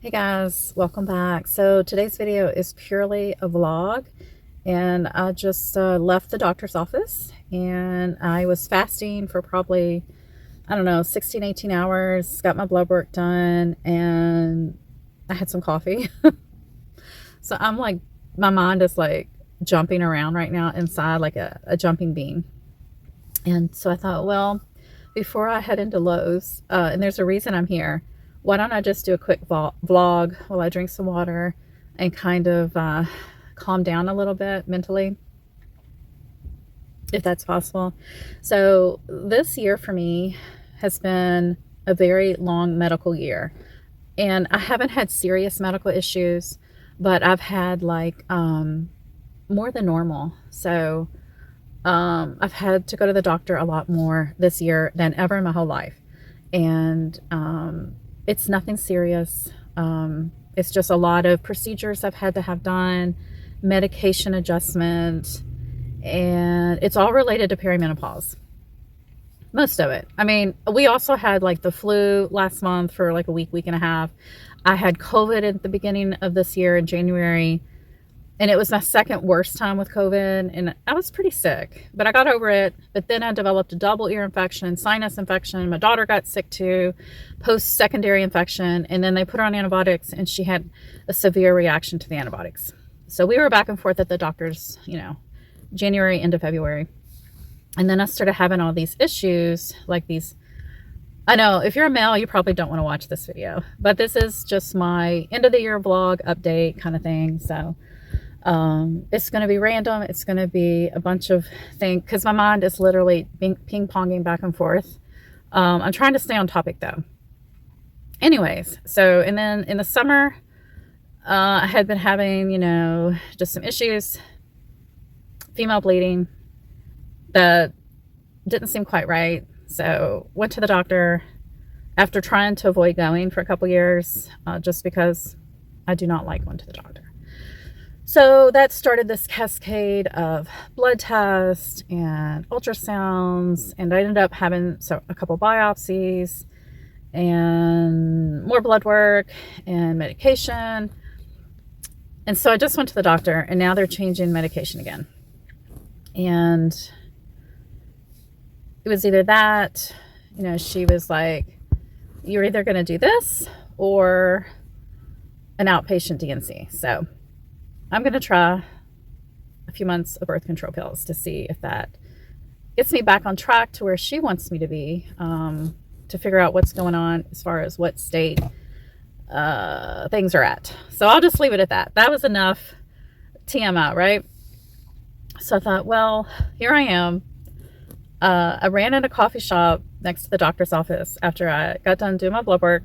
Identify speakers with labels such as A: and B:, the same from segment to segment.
A: Hey guys, welcome back. So today's video is purely a vlog, and I just left the doctor's office, and I was fasting for probably, I don't know, 16, 18 hours, got my blood work done, and I had some coffee. So I'm like, my mind is like jumping around right now inside like a jumping bean. And so I thought, well, before I head into Lowe's, and there's a reason I'm here, why don't I just do a quick vlog while I drink some water and kind of calm down a little bit mentally, if that's possible. So this year for me has been a very long medical year, and I haven't had serious medical issues, but I've had like more than normal. So I've had to go to the doctor a lot more this year than ever in my whole life. And it's nothing serious. It's just a lot of procedures I've had to have done, medication adjustment, and it's all related to perimenopause. Most of it. I mean, we also had like the flu last month for like a week and a half. I had COVID at the beginning of this year in January, and it was my second worst time with COVID, and I was pretty sick, but I got over it. But then I developed a double ear infection, sinus infection. My daughter got sick too, post-secondary infection, and then they put her on antibiotics, and she had a severe reaction to the antibiotics. So we were back and forth at the doctor's, January into February. And then I started having all these issues, like these. I know if you're a male, you probably don't want to watch this video, but this is just my end of the year vlog update kind of thing. So it's going to be random. It's going to be a bunch of things because my mind is literally ping-ponging back and forth. I'm trying to stay on topic though. Anyways, so, and then in the summer, I had been having, just some issues, female bleeding that didn't seem quite right. So went to the doctor after trying to avoid going for a couple years, just because I do not like going to the doctor. So that started this cascade of blood tests and ultrasounds, and I ended up having a couple biopsies and more blood work and medication. And so I just went to the doctor, and now they're changing medication again. And it was either that, she was like, you're either going to do this or an outpatient DNC. So I'm going to try a few months of birth control pills to see if that gets me back on track to where she wants me to be, to figure out what's going on as far as what state things are at. So I'll just leave it at that. That was enough TMI, right? So I thought, well, here I am. I ran in a coffee shop next to the doctor's office after I got done doing my blood work.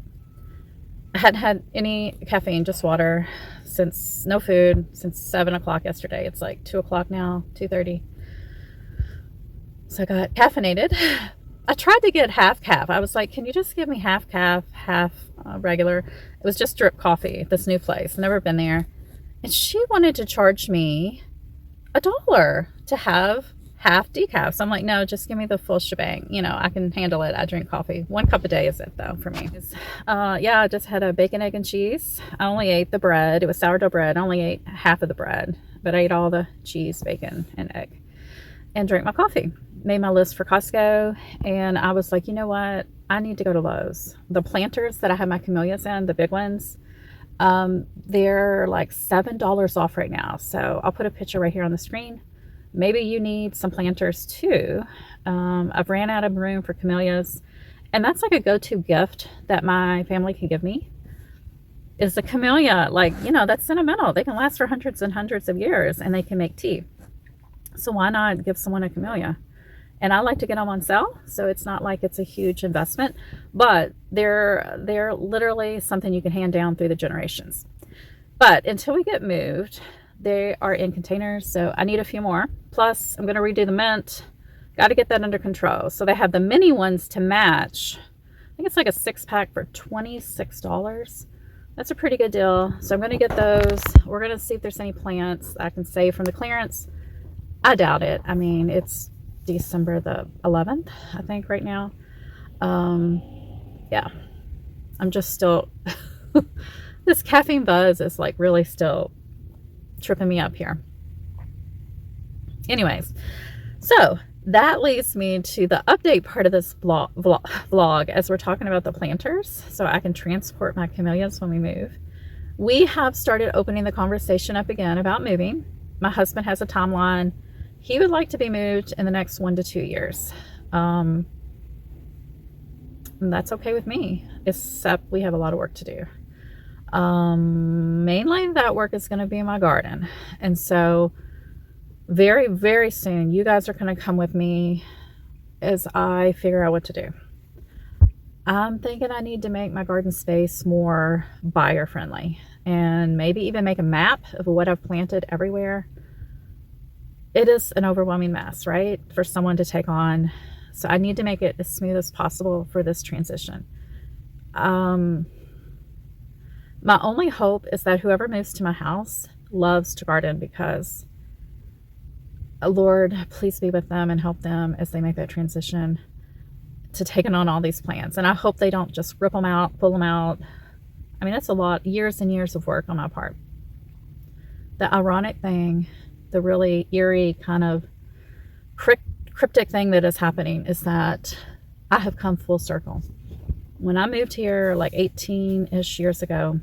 A: I hadn't had any caffeine, just water, since no food since 7 o'clock yesterday. It's like 2 o'clock now, 2:30. So I got caffeinated. I tried to get half calf. I was like, can you just give me half calf, half regular? It was just drip coffee, this new place. Never been there. And she wanted to charge me $1 to have half decaf. So I'm like, no, just give me the full shebang. I can handle it. I drink coffee. 1 cup a day is it though for me. Yeah, I just had a bacon, egg, and cheese. I only ate the bread. It was sourdough bread. I only ate half of the bread, but I ate all the cheese, bacon, and egg, and drank my coffee. Made my list for Costco, and I was like, you know what? I need to go to Lowe's. The planters that I have my camellias in, the big ones, they're like $7 off right now. So I'll put a picture right here on the screen. Maybe you need some planters too. I've ran out of room for camellias, and that's like a go-to gift that my family can give me is a camellia. Like, that's sentimental. They can last for hundreds and hundreds of years, and they can make tea. So why not give someone a camellia? And I like to get them on sale, so it's not like it's a huge investment, but they're literally something you can hand down through the generations. But until we get moved, they are in containers, so I need a few more. Plus, I'm going to redo the mint. Got to get that under control. So they have the mini ones to match. I think it's like a 6-pack for $26. That's a pretty good deal. So I'm going to get those. We're going to see if there's any plants I can save from the clearance. I doubt it. I mean, it's December the 11th, I think, right now. Yeah. I'm just still This caffeine buzz is like really still tripping me up here. Anyways, so that leads me to the update part of this vlog as we're talking about the planters, so I can transport my camellias when we move. We have started opening the conversation up again about moving. My husband has a timeline. He would like to be moved in the next 1 to 2 years. And that's okay with me, except we have a lot of work to do. Mainly that work is going to be in my garden. And so very, very soon, you guys are going to come with me as I figure out what to do. I'm thinking I need to make my garden space more buyer friendly, and maybe even make a map of what I've planted everywhere. It is an overwhelming mess, right, for someone to take on. So I need to make it as smooth as possible for this transition. My only hope is that whoever moves to my house loves to garden, because Lord, please be with them and help them as they make that transition to taking on all these plants. And I hope they don't just rip them out, pull them out. I mean, that's a lot, years and years of work on my part. The ironic thing, the really eerie kind of cryptic thing that is happening is that I have come full circle. When I moved here like 18-ish years ago,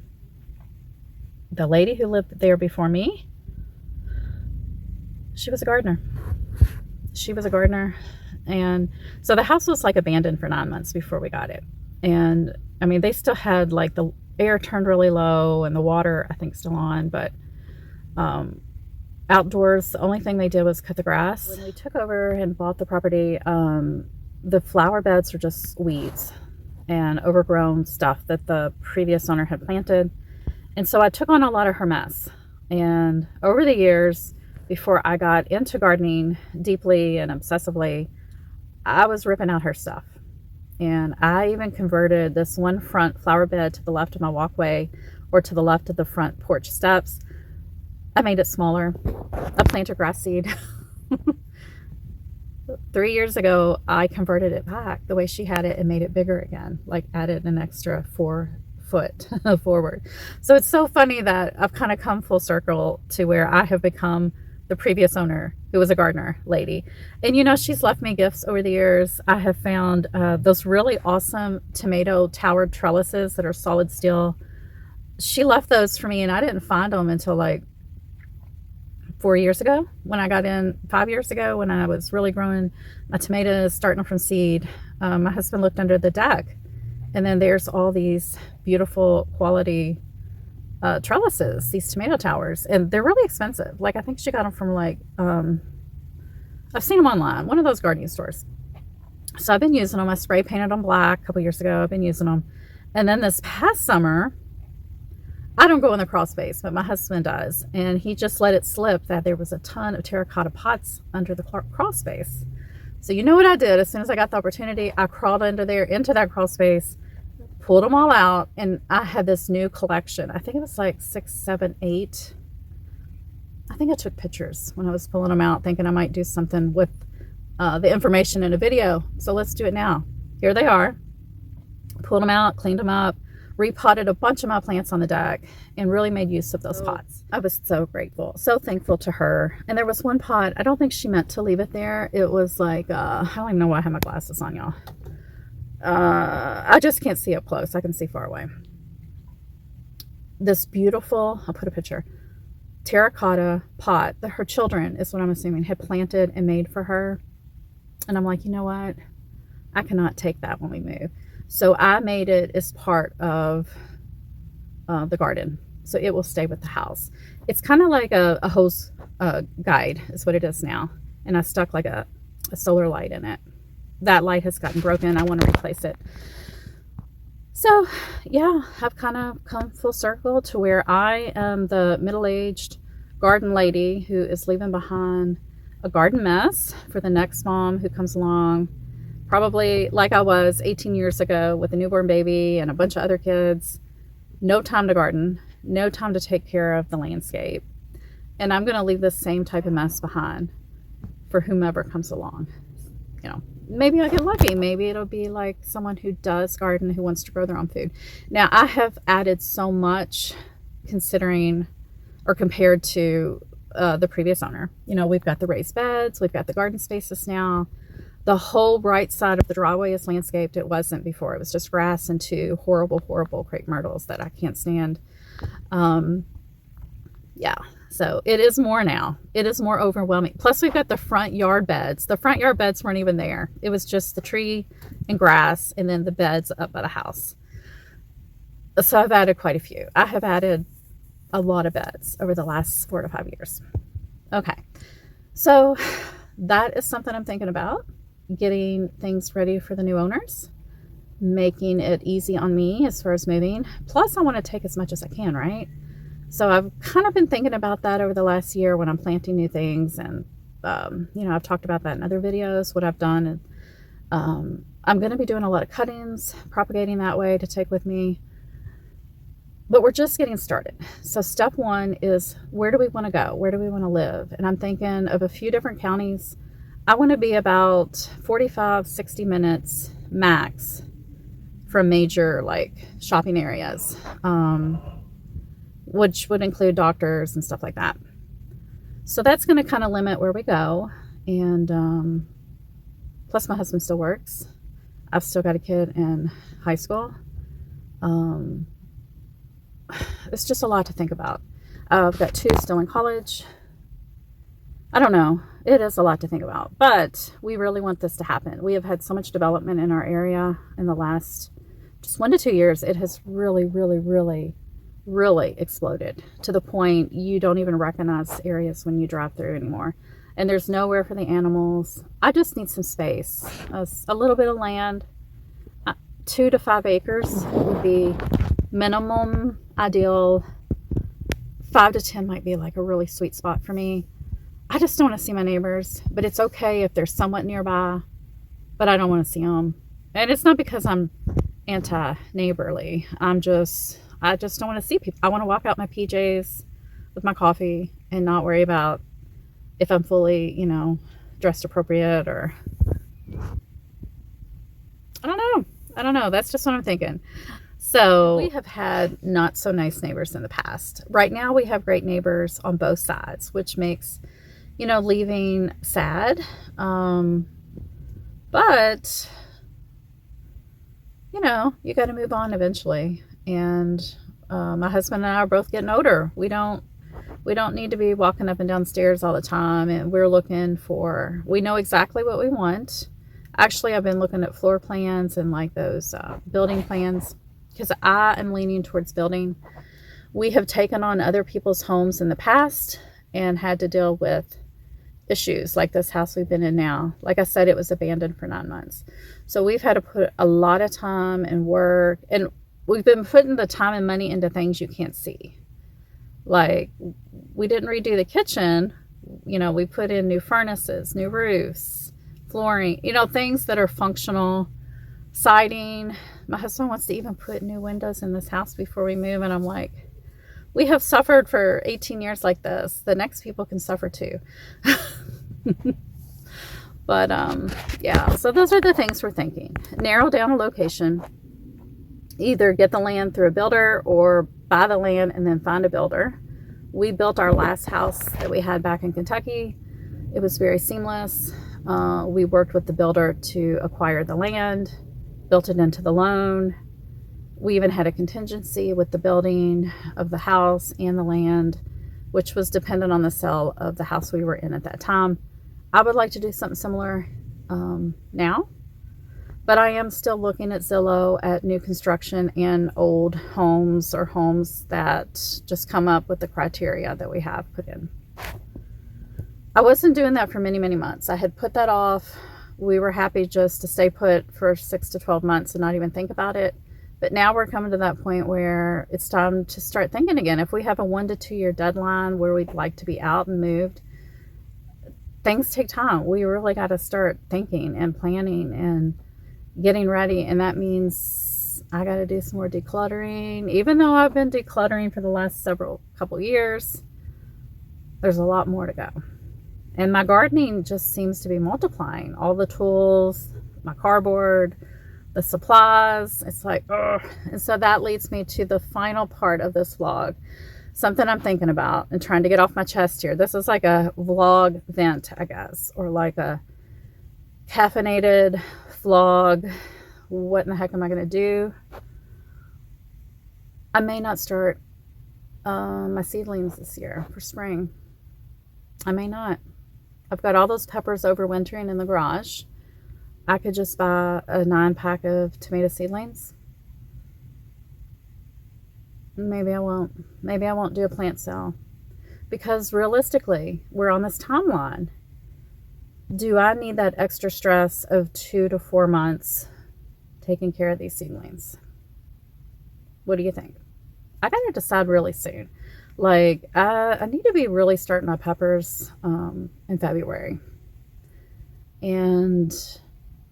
A: the lady who lived there before me, she was a gardener. She was a gardener. And so the house was like abandoned for 9 months before we got it. And I mean, they still had like the air turned really low and the water, I think, still on, but outdoors, the only thing they did was cut the grass. When we took over and bought the property, the flower beds were just weeds and overgrown stuff that the previous owner had planted. And so I took on a lot of her mess. And over the years, before I got into gardening deeply and obsessively, I was ripping out her stuff. And I even converted this one front flower bed to the left of my walkway, or to the left of the front porch steps. I made it smaller. I planted grass seed. 3 years ago, I converted it back the way she had it and made it bigger again, like added an extra 4 foot forward. So it's so funny that I've kind of come full circle to where I have become the previous owner, who was a gardener lady. And you know, she's left me gifts over the years. I have found those really awesome tomato towered trellises that are solid steel. She left those for me, and I didn't find them until like 4 years ago when I got in, 5 years ago when I was really growing my tomatoes, starting from seed. My husband looked under the deck, and then there's all these beautiful quality trellises, these tomato towers, and they're really expensive. Like, I think she got them from like I've seen them online, one of those gardening stores. So I've been using them. I spray painted them black a couple years ago. I've been using them, and then this past summer, I don't go in the crawl space, but my husband does, and he just let it slip that there was a ton of terracotta pots under the crawl space. So you know what I did? As soon as I got the opportunity, I crawled into that crawl space, pulled them all out, and I had this new collection. I think it was like 6, 7, 8. I think I took pictures when I was pulling them out, thinking I might do something with the information in a video. So let's do it now. Here they are. Pulled them out, cleaned them up, repotted a bunch of my plants on the deck, and really made use of those pots. I was so grateful, so thankful to her. And there was one pot, I don't think she meant to leave it there. It was like, I don't even know why I have my glasses on, y'all. I just can't see up close. I can see far away. This beautiful, I'll put a picture, terracotta pot that her children, is what I'm assuming, had planted and made for her. And I'm like, you know what? I cannot take that when we move. So I made it as part of the garden. So it will stay with the house. It's kind of like a hose guide is what it is now. And I stuck like a solar light in it. That light has gotten broken. I want to replace it. So yeah, I've kind of come full circle to where I am the middle-aged garden lady who is leaving behind a garden mess for the next mom who comes along, probably like I was 18 years ago with a newborn baby and a bunch of other kids. No time to garden, no time to take care of the landscape. And I'm going to leave the same type of mess behind for whomever comes along, you know. maybe I'll get lucky. Maybe it'll be like someone who does garden, who wants to grow their own food. Now, I have added so much considering or compared to the previous owner. You know, we've got the raised beds, we've got the garden spaces now. The whole right side of the driveway is landscaped. It wasn't before. It was just grass and two horrible, horrible crepe myrtles that I can't stand. Yeah, so it is more now. It is more overwhelming. Plus, we've got the front yard beds. The front yard beds weren't even there. It was just the tree and grass and then the beds up by the house. So I've added quite a few. I have added a lot of beds over the last 4 to 5 years. Okay, so that is something I'm thinking about. Getting things ready for the new owners, making it easy on me as far as moving. Plus, I want to take as much as I can, right? So I've kind of been thinking about that over the last year when I'm planting new things. And, you know, I've talked about that in other videos, what I've done. And I'm going to be doing a lot of cuttings, propagating that way to take with me. But we're just getting started. So step one is, where do we want to go? Where do we want to live? And I'm thinking of a few different counties. I want to be about 45, 60 minutes max from major like shopping areas, which would include doctors and stuff like that. So that's going to kind of limit where we go. And plus my husband still works. I've still got a kid in high school. It's just a lot to think about. I've got 2 still in college. I don't know. It is a lot to think about, but we really want this to happen. We have had so much development in our area in the last just 1 to 2 years. It has really, really, really, really exploded to the point you don't even recognize areas when you drive through anymore. And there's nowhere for the animals. I just need some space, a little bit of land. 2 to 5 acres would be minimum ideal. 5 to 10 might be like a really sweet spot for me. I just don't want to see my neighbors, but it's okay if they're somewhat nearby, but I don't want to see them. And it's not because I'm anti-neighborly. I just don't want to see people. I want to walk out my PJs with my coffee and not worry about if I'm fully, you know, dressed appropriate or I don't know. That's just what I'm thinking. So we have had not so nice neighbors in the past. Right now we have great neighbors on both sides, which makes, you know, leaving sad. But, you know, you got to move on eventually. And my husband and I are both getting older. We don't need to be walking up and down stairs all the time. And we know exactly what we want. Actually, I've been looking at floor plans and like those building plans because I am leaning towards building. We have taken on other people's homes in the past and had to deal with issues like this house we've been in now. Like I said, it was abandoned for 9 months. So we've had to put a lot of time and work, and we've been putting the time and money into things you can't see. Like, we didn't redo the kitchen. You know, we put in new furnaces, new roofs, flooring, you know, things that are functional, siding. My husband wants to even put new windows in this house before we move, and I'm like, we have suffered for 18 years like this. The next people can suffer too. But yeah, so those are the things we're thinking. Narrow down a location. Either get the land through a builder or buy the land and then find a builder. We built our last house that we had back in Kentucky. It was very seamless. We worked with the builder to acquire the land, built it into the loan. We even had a contingency with the building of the house and the land, which was dependent on the sale of the house we were in at that time. I would like to do something similar now, but I am still looking at Zillow at new construction and old homes or homes that just come up with the criteria that we have put in. I wasn't doing that for many, many months. I had put that off. We were happy just to stay put for 6 to 12 months and not even think about it. But now we're coming to that point where it's time to start thinking again. If we have a 1 to 2 year deadline where we'd like to be out and moved, things take time. We really got to start thinking and planning and getting ready. And that means I got to do some more decluttering. Even though I've been decluttering for the last couple years, there's a lot more to go. And my gardening just seems to be multiplying. All the tools, my cardboard, the supplies. It's like, ugh. And so that leads me to the final part of this vlog. Something I'm thinking about and trying to get off my chest here. This is like a vlog vent, I guess, or like a caffeinated vlog. What in the heck am I going to do? I may not start my seedlings this year for spring. I may not. I've got all those peppers overwintering in the garage. I could just buy a 9-pack of tomato seedlings. Maybe I won't. Maybe I won't do a plant sale. Because realistically, we're on this timeline. Do I need that extra stress of 2 to 4 months taking care of these seedlings? What do you think? I gotta decide really soon. Like, I need to be really starting my peppers in February. And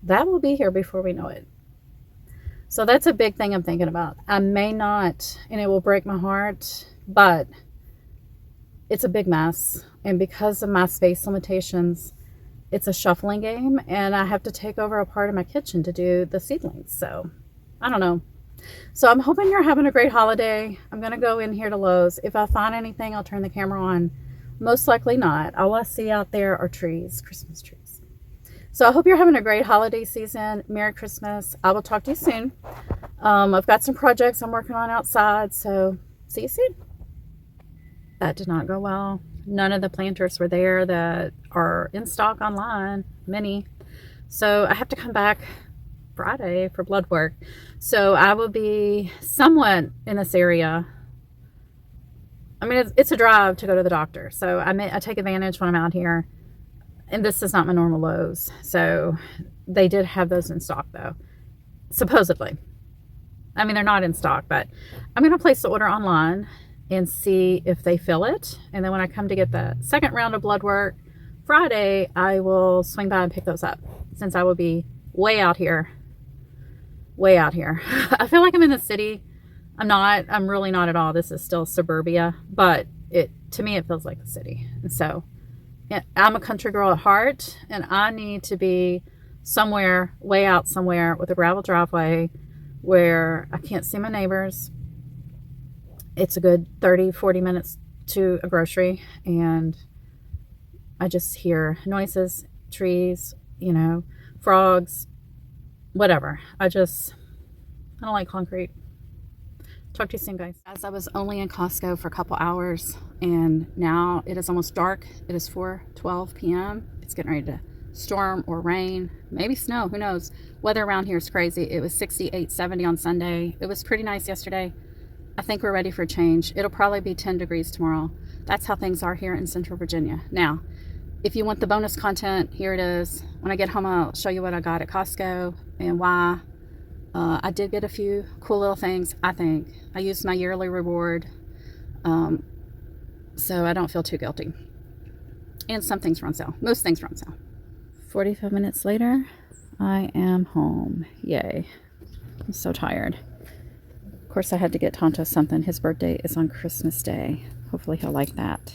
A: that will be here before we know it. So that's a big thing I'm thinking about. I may not, and it will break my heart, but it's a big mess. And because of my space limitations, it's a shuffling game, and I have to take over a part of my kitchen to do the seedlings. So I don't know. So I'm hoping you're having a great holiday. I'm going to go in here to Lowe's. If I find anything, I'll turn the camera on. Most likely not. All I see out there are trees, Christmas trees. So I hope you're having a great holiday season. Merry Christmas. I will talk to you soon. I've got some projects I'm working on outside, so see you soon. That did not go well. None of the planters were there that are in stock online, many. So I have to come back Friday for blood work. So I will be somewhat in this area. I mean, it's a drive to go to the doctor. So I take advantage when I'm out here. And this is not my normal Lowe's. So they did have those in stock though. Supposedly. I mean, they're not in stock, but I'm going to place the order online and see if they fill it. And then when I come to get the second round of blood work Friday, I will swing by and pick those up, since I will be way out here. Way out here. I feel like I'm in the city. I'm not. I'm really not at all. This is still suburbia, but to me it feels like the city. And so I'm a country girl at heart, and I need to be somewhere, way out somewhere with a gravel driveway where I can't see my neighbors. It's a good 30-40 minutes to a grocery, and I just hear noises, trees, frogs, whatever. I don't like concrete. Talk to you soon, guys. As I was only in Costco for a couple hours, and now it is almost dark. It is 4:12 p.m. It's getting ready to storm or rain, maybe snow, who knows. Weather around here is crazy. It was 68, 70 on Sunday. It was pretty nice yesterday. I think we're ready for a change. It'll probably be 10 degrees tomorrow. That's how things are here in Central Virginia. Now, if you want the bonus content, here it is. When I get home, I'll show you what I got at Costco and why. I did get a few cool little things, I think. I used my yearly reward, so I don't feel too guilty. And some things are on sale. Most things are on sale. 45 minutes later, I am home. Yay. I'm so tired. Of course, I had to get Tonto something. His birthday is on Christmas Day. Hopefully he'll like that.